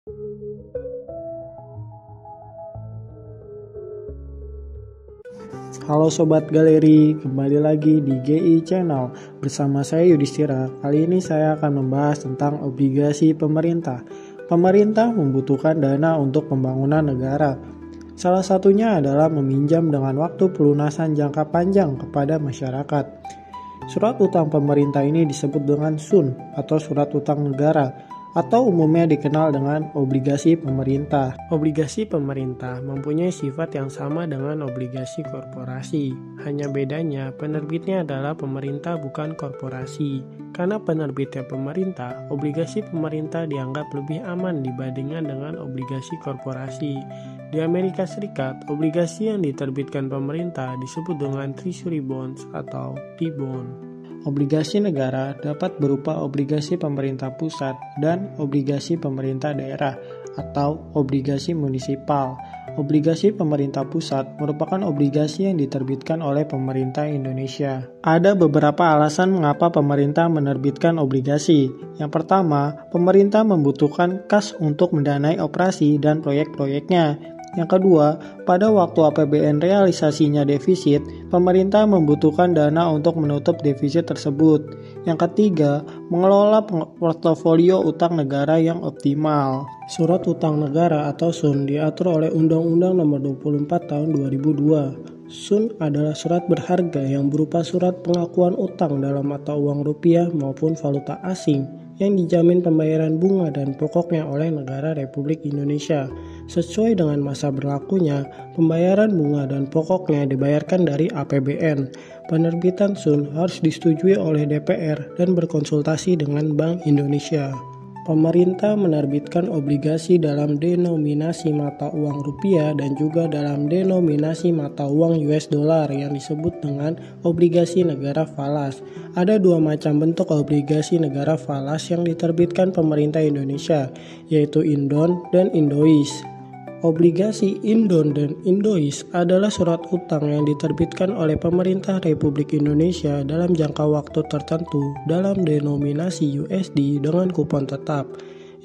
Halo Sobat Galeri, kembali lagi di GI Channel bersama saya Yudhistira. Kali ini saya akan membahas tentang obligasi pemerintah. Pemerintah membutuhkan dana untuk pembangunan negara. Salah satunya adalah meminjam dengan waktu pelunasan jangka panjang kepada masyarakat. Surat utang pemerintah ini disebut dengan SUN atau surat utang negara, atau umumnya dikenal dengan obligasi pemerintah. Obligasi pemerintah mempunyai sifat yang sama dengan obligasi korporasi. Hanya bedanya penerbitnya adalah pemerintah bukan korporasi. Karena penerbitnya pemerintah, obligasi pemerintah dianggap lebih aman dibandingkan dengan obligasi korporasi. Di Amerika Serikat, obligasi yang diterbitkan pemerintah disebut dengan Treasury Bonds atau T-Bond. Obligasi negara dapat berupa obligasi pemerintah pusat dan obligasi pemerintah daerah atau obligasi munisipal. Obligasi pemerintah pusat merupakan obligasi yang diterbitkan oleh pemerintah Indonesia. Ada beberapa alasan mengapa pemerintah menerbitkan obligasi. Yang pertama, pemerintah membutuhkan kas untuk mendanai operasi dan proyek-proyeknya. Yang kedua, pada waktu APBN realisasinya defisit, pemerintah membutuhkan dana untuk menutup defisit tersebut. Yang ketiga, mengelola portofolio utang negara yang optimal. Surat utang negara atau SUN diatur oleh Undang-Undang Nomor 24 Tahun 2002. SUN adalah surat berharga yang berupa surat pengakuan utang dalam mata uang rupiah maupun valuta asing yang dijamin pembayaran bunga dan pokoknya oleh negara Republik Indonesia. Sesuai dengan masa berlakunya, pembayaran bunga dan pokoknya dibayarkan dari APBN. Penerbitan SUN harus disetujui oleh DPR dan berkonsultasi dengan Bank Indonesia. Pemerintah menerbitkan obligasi dalam denominasi mata uang rupiah dan juga dalam denominasi mata uang US dollar yang disebut dengan obligasi negara falas. Ada dua macam bentuk obligasi negara falas yang diterbitkan pemerintah Indonesia, yaitu Indon dan Indois. Obligasi Indon dan Indois adalah surat utang yang diterbitkan oleh pemerintah Republik Indonesia dalam jangka waktu tertentu dalam denominasi USD dengan kupon tetap,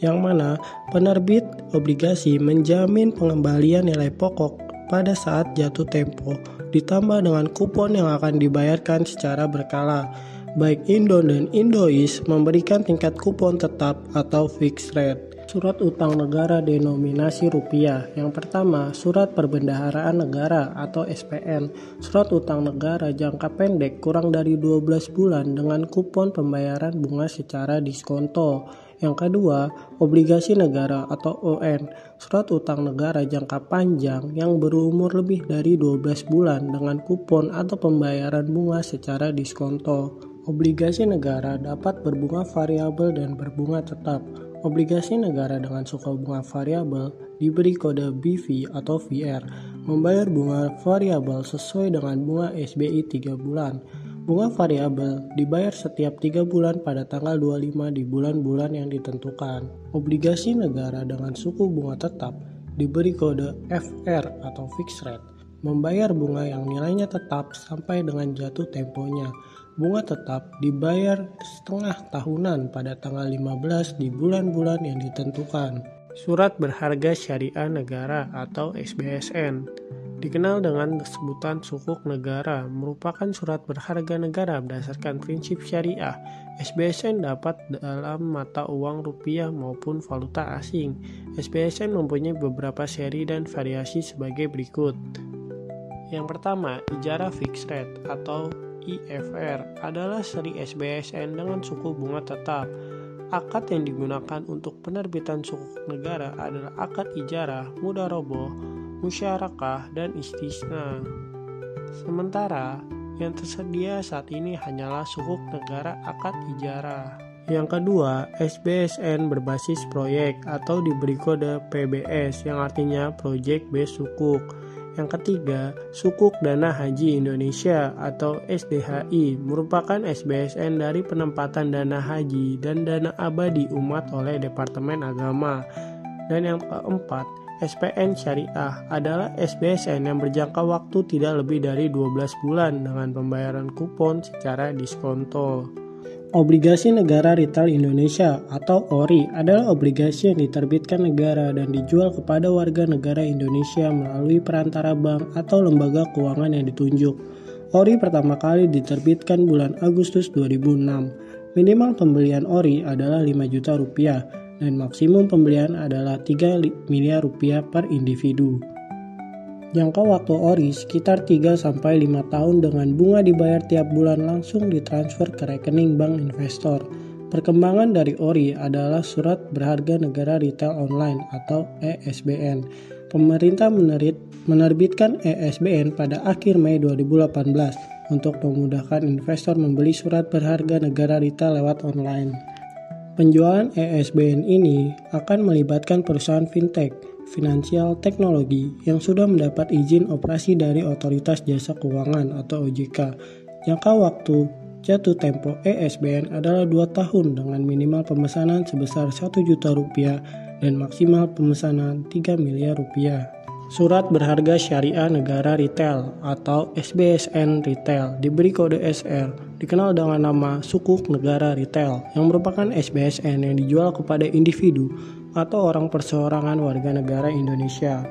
yang mana penerbit obligasi menjamin pengembalian nilai pokok pada saat jatuh tempo, ditambah dengan kupon yang akan dibayarkan secara berkala. Baik Indon dan Indois memberikan tingkat kupon tetap atau fixed rate. Surat utang negara denominasi rupiah. Yang pertama, surat perbendaharaan negara atau SPN. Surat utang negara jangka pendek kurang dari 12 bulan dengan kupon pembayaran bunga secara diskonto. Yang kedua, obligasi negara atau ON. Surat utang negara jangka panjang yang berumur lebih dari 12 bulan dengan kupon atau pembayaran bunga secara diskonto. Obligasi negara dapat berbunga variabel dan berbunga tetap. Obligasi negara dengan suku bunga variabel diberi kode BV atau VR, membayar bunga variabel sesuai dengan bunga SBI 3 bulan. Bunga variabel dibayar setiap 3 bulan pada tanggal 25 di bulan-bulan yang ditentukan. Obligasi negara dengan suku bunga tetap diberi kode FR atau fixed rate, membayar bunga yang nilainya tetap sampai dengan jatuh temponya. Bunga tetap dibayar setengah tahunan pada tanggal 15 di bulan-bulan yang ditentukan. Surat berharga syariah negara atau SBSN, dikenal dengan sebutan sukuk negara, merupakan surat berharga negara berdasarkan prinsip syariah. SBSN dapat dalam mata uang rupiah maupun valuta asing. SBSN mempunyai beberapa seri dan variasi sebagai berikut. Yang pertama, ijarah fixed rate atau IFR adalah seri SBSN dengan suku bunga tetap. Akad yang digunakan untuk penerbitan sukuk negara adalah akad ijarah, mudharoboh, musyarakah, dan istisna. Sementara yang tersedia saat ini hanyalah sukuk negara akad ijarah. Yang kedua, SBSN berbasis proyek atau diberi kode PBS yang artinya Project Based Sukuk. Yang ketiga, Sukuk Dana Haji Indonesia atau SDHI merupakan SBSN dari penempatan dana haji dan dana abadi umat oleh Departemen Agama. Dan yang keempat, SPN Syariah adalah SBSN yang berjangka waktu tidak lebih dari 12 bulan dengan pembayaran kupon secara diskonto. Obligasi Negara Retail Indonesia atau ORI adalah obligasi yang diterbitkan negara dan dijual kepada warga negara Indonesia melalui perantara bank atau lembaga keuangan yang ditunjuk. ORI pertama kali diterbitkan bulan Agustus 2006. Minimal pembelian ORI adalah 5 juta rupiah dan maksimum pembelian adalah 3 miliar rupiah per individu. Jangka waktu ORI sekitar 3-5 tahun dengan bunga dibayar tiap bulan langsung ditransfer ke rekening bank investor. Perkembangan dari ORI adalah Surat Berharga Negara Retail Online atau ESBN. Pemerintah menerbitkan ESBN pada akhir Mei 2018 untuk memudahkan investor membeli surat berharga negara retail lewat online. Penjualan ESBN ini akan melibatkan perusahaan fintech, finansial teknologi yang sudah mendapat izin operasi dari Otoritas Jasa Keuangan atau OJK. Jangka waktu jatuh tempo ESBN adalah 2 tahun dengan minimal pemesanan sebesar 1 juta rupiah dan maksimal pemesanan 3 miliar rupiah. Surat Berharga Syariah Negara Retail atau SBSN Retail diberi kode SR, dikenal dengan nama Sukuk Negara Retail, yang merupakan SBSN yang dijual kepada individu atau orang perseorangan warga negara Indonesia.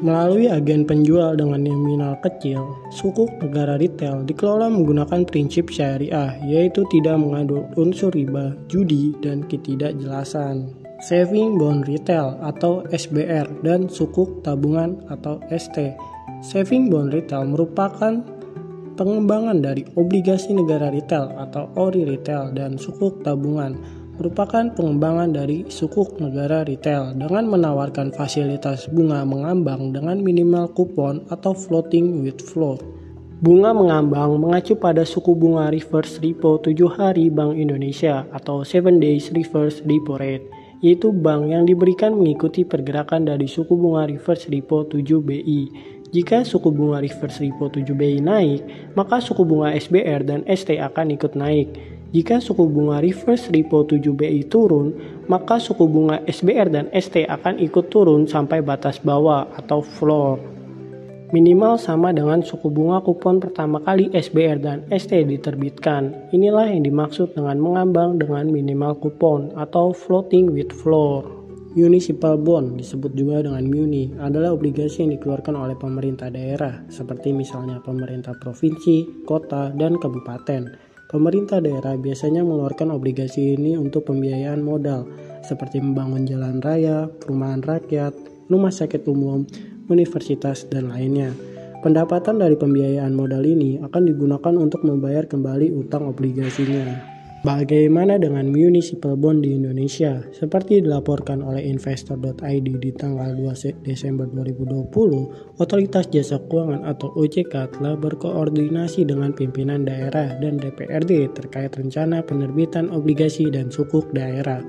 Melalui agen penjual dengan nominal kecil, Sukuk Negara Retail dikelola menggunakan prinsip syariah, yaitu tidak mengandung unsur riba, judi, dan ketidakjelasan. Saving Bond Retail atau SBR dan Sukuk Tabungan atau ST. Saving Bond Retail merupakan pengembangan dari obligasi negara retail atau ORI retail, dan Sukuk Tabungan merupakan pengembangan dari sukuk negara retail dengan menawarkan fasilitas bunga mengambang dengan minimal kupon atau floating with floor. Bunga mengambang mengacu pada suku bunga reverse repo 7 hari Bank Indonesia atau 7 days reverse repo rate, yaitu bank yang diberikan mengikuti pergerakan dari suku bunga reverse repo 7 BI. Jika suku bunga reverse repo 7 BI naik, maka suku bunga SBR dan ST akan ikut naik. Jika suku bunga reverse repo 7 BI turun, maka suku bunga SBR dan ST akan ikut turun sampai batas bawah atau floor. Minimal sama dengan suku bunga kupon pertama kali SBR dan ST diterbitkan. Inilah yang dimaksud dengan mengambang dengan minimal kupon atau floating with floor. Municipal bond, disebut juga dengan MUNI, adalah obligasi yang dikeluarkan oleh pemerintah daerah, seperti misalnya pemerintah provinsi, kota, dan kabupaten. Pemerintah daerah biasanya mengeluarkan obligasi ini untuk pembiayaan modal, seperti membangun jalan raya, perumahan rakyat, rumah sakit umum, universitas, dan lainnya. Pendapatan dari pembiayaan modal ini akan digunakan untuk membayar kembali utang obligasinya. Bagaimana dengan municipal bond di Indonesia? Seperti dilaporkan oleh investor.id di tanggal 2 Desember 2020, Otoritas Jasa Keuangan atau OJK telah berkoordinasi dengan pimpinan daerah dan DPRD terkait rencana penerbitan obligasi dan sukuk daerah.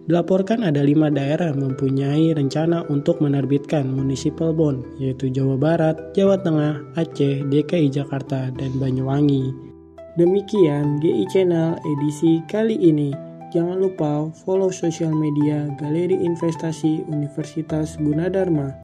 Dilaporkan ada 5 daerah mempunyai rencana untuk menerbitkan municipal bond, yaitu Jawa Barat, Jawa Tengah, Aceh, DKI Jakarta, dan Banyuwangi. Demikian GI Channel edisi kali ini. Jangan lupa follow sosial media Galeri Investasi Universitas Gunadarma.